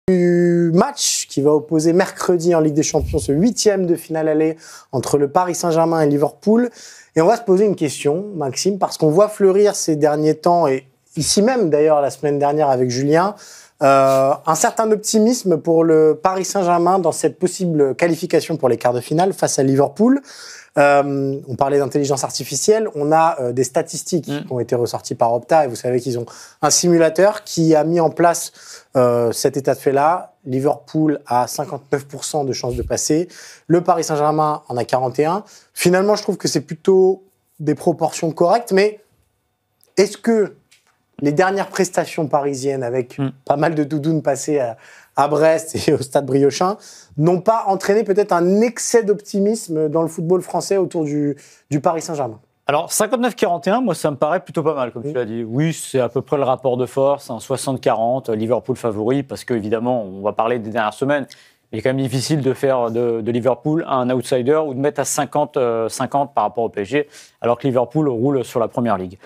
Match qui va opposer mercredi en Ligue des Champions ce 8e de finale aller entre le Paris Saint-Germain et Liverpool. Et on va se poser une question, Maxime, parce qu'on voit fleurir ces derniers temps, et ici même d'ailleurs la semaine dernière avec Julien, un certain optimisme pour le Paris Saint-Germain dans cette possible qualification pour les quarts de finale face à Liverpool. On parlait d'intelligence artificielle, on a des statistiques qui ont été ressorties par Opta, et vous savez qu'ils ont un simulateur qui a mis en place cet état de fait-là. Liverpool a 59% de chances de passer, le Paris Saint-Germain en a 41%. Finalement, je trouve que c'est plutôt des proportions correctes, mais est-ce que les dernières prestations parisiennes, avec pas mal de doudounes passées à Brest et au Stade Briochin, n'ont pas entraîné peut-être un excès d'optimisme dans le football français autour du Paris Saint-Germain? Alors, 59-41, moi, ça me paraît plutôt pas mal, comme tu l'as dit. Oui, c'est à peu près le rapport de force, un 60-40, Liverpool favori, parce qu'évidemment, on va parler des dernières semaines. Il est quand même difficile de faire de Liverpool un outsider ou de mettre à 50-50 par rapport au PSG, alors que Liverpool roule sur la première ligue.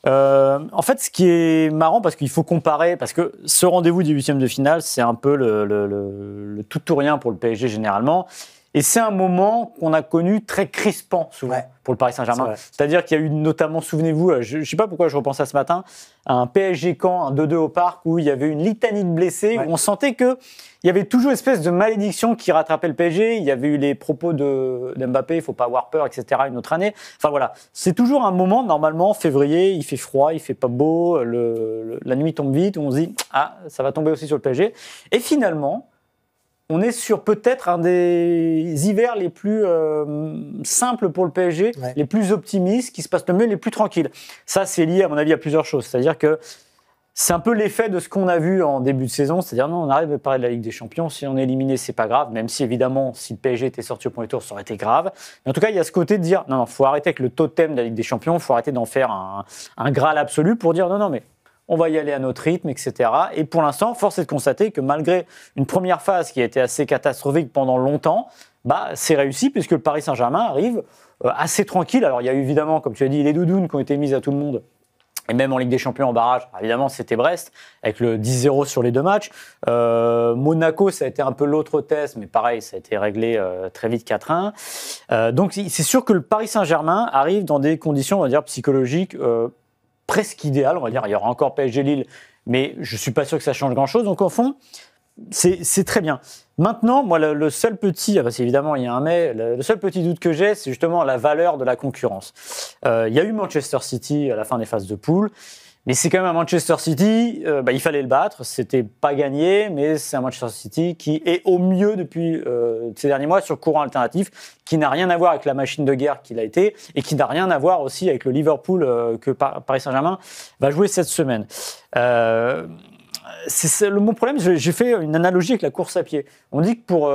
En fait, ce qui est marrant, parce qu'il faut comparer, parce que ce rendez-vous du 8e de finale, c'est un peu le tout ou rien pour le PSG généralement. Et c'est un moment qu'on a connu très crispant souvent pour le Paris Saint-Germain. C'est-à-dire qu'il y a eu notamment, souvenez-vous, je ne sais pas pourquoi je repense à ce matin, un PSG-Caen, un 2-2 au Parc, où il y avait une litanie de blessés, où on sentait qu'il y avait toujours une espèce de malédiction qui rattrapait le PSG. Il y avait eu les propos d'Mbappé, il ne faut pas avoir peur, etc. une autre année. Enfin voilà, c'est toujours un moment, normalement, février, il fait froid, il fait pas beau, la nuit tombe vite, où on se dit « Ah, ça va tomber aussi sur le PSG ». Et finalement, on est sur peut-être un des hivers les plus simples pour le PSG, les plus optimistes, qui se passent le mieux, les plus tranquilles. Ça, c'est lié, à mon avis, à plusieurs choses. C'est-à-dire que c'est un peu l'effet de ce qu'on a vu en début de saison. C'est-à-dire, non, on arrive à parler de la Ligue des Champions. Si on est éliminé, c'est pas grave. Même si, évidemment, si le PSG était sorti au premier tour, ça aurait été grave. Mais en tout cas, il y a ce côté de dire, non, faut arrêter avec le totem de la Ligue des Champions. Faut arrêter d'en faire un Graal absolu pour dire, non, mais on va y aller à notre rythme, etc. Et pour l'instant, force est de constater que malgré une première phase qui a été assez catastrophique pendant longtemps, c'est réussi puisque le Paris Saint-Germain arrive assez tranquille. Alors il y a évidemment, comme tu as dit, les doudounes qui ont été mises à tout le monde. Et même en Ligue des Champions en barrage, évidemment, c'était Brest, avec le 10-0 sur les deux matchs. Monaco, ça a été un peu l'autre test, mais pareil, ça a été réglé très vite 4-1. Donc c'est sûr que le Paris Saint-Germain arrive dans des conditions, on va dire, psychologiques presque idéal, on va dire. Il y aura encore PSG Lille, mais je ne suis pas sûr que ça change grand-chose. Donc, au fond, c'est très bien. Maintenant, moi, le seul petit, parce qu'évidemment, il y a un mais, le seul petit doute que j'ai, c'est justement la valeur de la concurrence. Il y a eu Manchester City à la fin des phases de poule, mais c'est quand même un Manchester City, il fallait le battre, c'était pas gagné, mais c'est un Manchester City qui est au mieux depuis ces derniers mois sur courant alternatif, qui n'a rien à voir avec la machine de guerre qu'il a été, et qui n'a rien à voir aussi avec le Liverpool que Paris Saint-Germain va jouer cette semaine. Mon problème, j'ai fait une analogie avec la course à pied. On dit que pour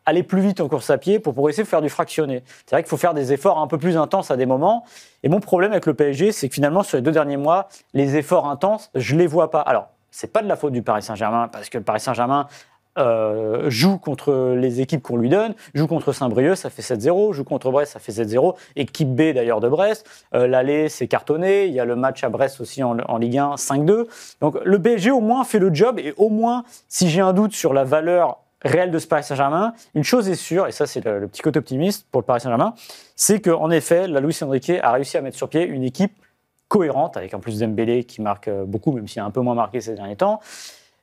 aller plus vite en course à pied, pour progresser, il faut faire du fractionné. C'est vrai qu'il faut faire des efforts un peu plus intenses à des moments. Et mon problème avec le PSG, c'est que finalement, sur les 2 derniers mois, les efforts intenses, je ne les vois pas. Alors, ce n'est pas de la faute du Paris Saint-Germain, parce que le Paris Saint-Germain joue contre les équipes qu'on lui donne, joue contre Saint-Brieuc, ça fait 7-0, joue contre Brest, ça fait 7-0, équipe B d'ailleurs de Brest, l'aller c'est cartonné, il y a le match à Brest aussi en Ligue 1, 5-2. Donc le PSG au moins fait le job, et au moins, si j'ai un doute sur la valeur réelle de ce Paris Saint-Germain, une chose est sûre, et ça c'est le petit côté optimiste pour le Paris Saint-Germain, c'est qu'en effet, la Luis Enrique a réussi à mettre sur pied une équipe cohérente, avec en plus Dembélé qui marque beaucoup, même s'il a un peu moins marqué ces derniers temps.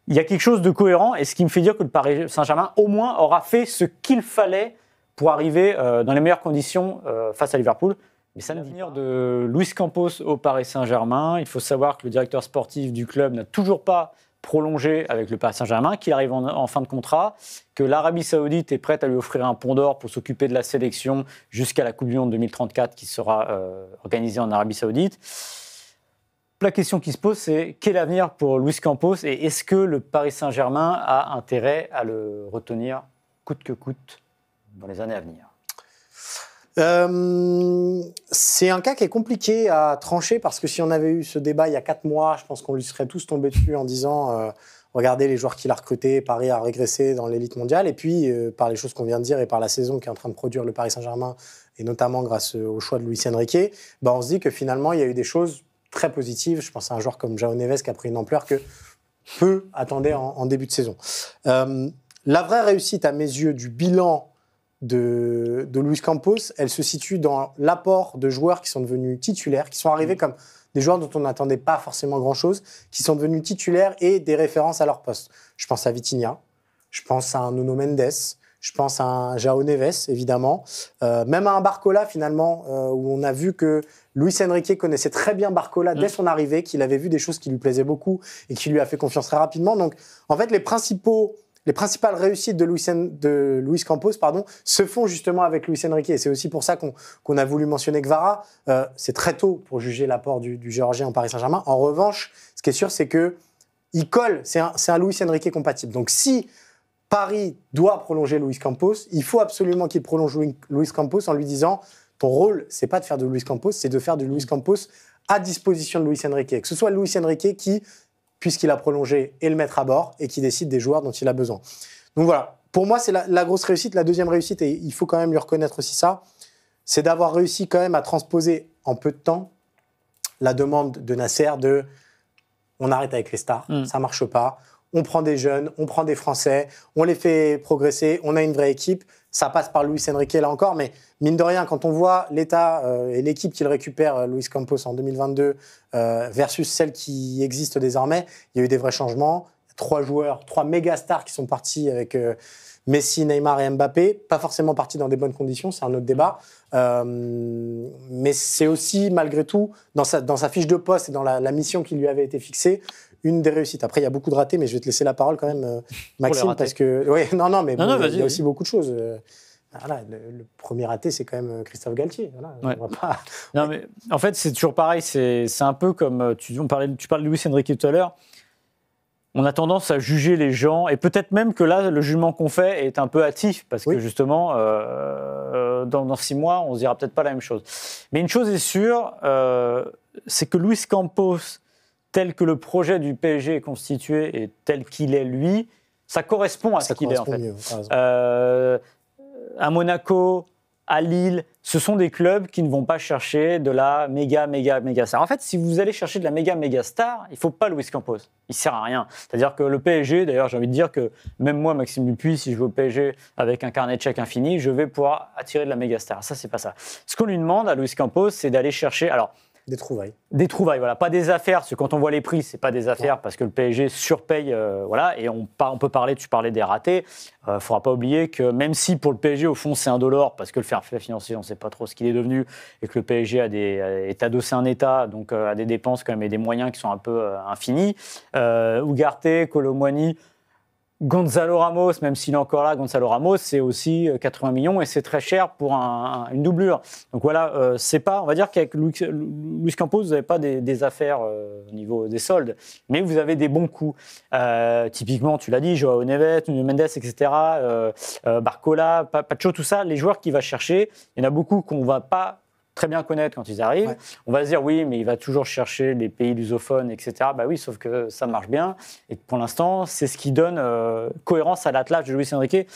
Il y a quelque chose de cohérent, et ce qui me fait dire que le Paris Saint-Germain, au moins, aura fait ce qu'il fallait pour arriver dans les meilleures conditions face à Liverpool. Mais ça, l'avenir de Luis Campos au Paris Saint-Germain, il faut savoir que le directeur sportif du club n'a toujours pas prolongé avec le Paris Saint-Germain, qu'il arrive en fin de contrat, que l'Arabie Saoudite est prête à lui offrir un pont d'or pour s'occuper de la sélection jusqu'à la Coupe du Monde 2034 qui sera organisée en Arabie Saoudite. La question qui se pose, c'est quel avenir pour Luis Campos, et est-ce que le Paris Saint-Germain a intérêt à le retenir coûte que coûte dans les années à venir? C'est un cas qui est compliqué à trancher, parce que si on avait eu ce débat il y a 4 mois, je pense qu'on lui serait tous tombés dessus en disant regardez les joueurs qu'il a recrutés, Paris a régressé dans l'élite mondiale. Et puis par les choses qu'on vient de dire et par la saison qui est en train de produire le Paris Saint-Germain, et notamment grâce au choix de Luis Enrique, on se dit que finalement il y a eu des choses très positives. Je pense à un joueur comme João Neves qui a pris une ampleur que peu attendaient en début de saison. La vraie réussite, à mes yeux, du bilan de Luis Campos, elle se situe dans l'apport de joueurs qui sont devenus titulaires, qui sont arrivés comme des joueurs dont on n'attendait pas forcément grand-chose, qui sont devenus titulaires et des références à leur poste. Je pense à Vitinha, je pense à un Nuno Mendes, je pense à un João Neves, évidemment, même à un Barcola, finalement, où on a vu que Luis Enrique connaissait très bien Barcola dès son arrivée, qu'il avait vu des choses qui lui plaisaient beaucoup et qui lui a fait confiance très rapidement. Donc, en fait, les principales réussites de Luis Campos se font justement avec Luis Enrique. Et c'est aussi pour ça qu'on a voulu mentionner Kvara. C'est très tôt pour juger l'apport du Géorgien au Paris Saint-Germain. En revanche, ce qui est sûr, c'est qu'il colle. C'est un Luis Enrique compatible. Donc si Paris doit prolonger Luis Campos, il faut absolument qu'il prolonge Luis Campos en lui disant « Ton rôle, c'est pas de faire de Luis Campos, c'est de faire de Luis Campos à disposition de Luis Enrique. » Que ce soit Luis Enrique qui, puisqu'il a prolongé, et le mettre à bord et qui décide des joueurs dont il a besoin. Donc voilà, pour moi, c'est la grosse réussite. La deuxième réussite, et il faut quand même lui reconnaître aussi ça, c'est d'avoir réussi quand même à transposer en peu de temps la demande de Nasser de « on arrête avec les stars, ça marche pas, on prend des jeunes, on prend des Français, on les fait progresser, on a une vraie équipe ». Ça passe par Luis Enrique là encore, mais mine de rien, quand on voit l'état et l'équipe qu'il récupère, Luis Campos, en 2022, versus celle qui existe désormais, il y a eu des vrais changements. 3 méga stars qui sont partis avec Messi, Neymar et Mbappé, pas forcément partis dans des bonnes conditions, c'est un autre débat. Mais c'est aussi, malgré tout, dans sa fiche de poste et dans la mission qui lui avait été fixée, une des réussites. Après, il y a beaucoup de ratés, mais je vais te laisser la parole quand même, Maxime, parce que... Ouais, mais il y a aussi beaucoup de choses. Voilà, le premier raté, c'est quand même Christophe Galtier. Voilà, ouais. On va pas... Non, mais en fait, c'est toujours pareil. C'est un peu comme... Tu parles de Luis Enrique tout à l'heure. On a tendance à juger les gens, et peut-être même que là, le jugement qu'on fait est un peu hâtif, parce que justement, dans 6 mois, on ne se dira peut-être pas la même chose. Mais une chose est sûre, c'est que Luis Campos, tel que le projet du PSG est constitué et tel qu'il est lui, ça correspond à ce qu'il est en fait. À Monaco, à Lille, ce sont des clubs qui ne vont pas chercher de la méga star. En fait, si vous allez chercher de la méga star, il ne faut pas Luis Campos. Il ne sert à rien. C'est-à-dire que le PSG, d'ailleurs, j'ai envie de dire que même moi, Maxime Dupuis, si je vais au PSG avec un carnet de chèques infini, je vais pouvoir attirer de la méga star. Ça, c'est pas ça. Ce qu'on lui demande à Luis Campos, c'est d'aller chercher... Alors, des trouvailles. Des trouvailles, voilà. Pas des affaires, parce que quand on voit les prix, c'est pas des affaires, parce que le PSG surpaye, voilà. Et on peut parler, tu parlais des ratés. Faudra pas oublier que même si pour le PSG, au fond, c'est indolore, parce que le fair play financier, on sait pas trop ce qu'il est devenu, et que le PSG est adossé à un État, donc a des dépenses quand même et des moyens qui sont un peu infinis. Ugarte, Kolo Muani, Gonzalo Ramos, même s'il est encore là, Gonzalo Ramos, c'est aussi 80 millions et c'est très cher pour une doublure. Donc voilà, c'est pas, on va dire qu'avec Luis Campos, vous n'avez pas des affaires au niveau des soldes, mais vous avez des bons coups. Typiquement, tu l'as dit, João Neves, Nuno Mendes, etc., Barcola, Pacho, tout ça, les joueurs qu'il va chercher, il y en a beaucoup qu'on ne va pas très bien connaître quand ils arrivent. Ouais. On va se dire, oui, mais il va toujours chercher les pays lusophones, etc. Bah oui, sauf que ça marche bien. Et pour l'instant, c'est ce qui donne cohérence à l'attelage de Luis Enrique.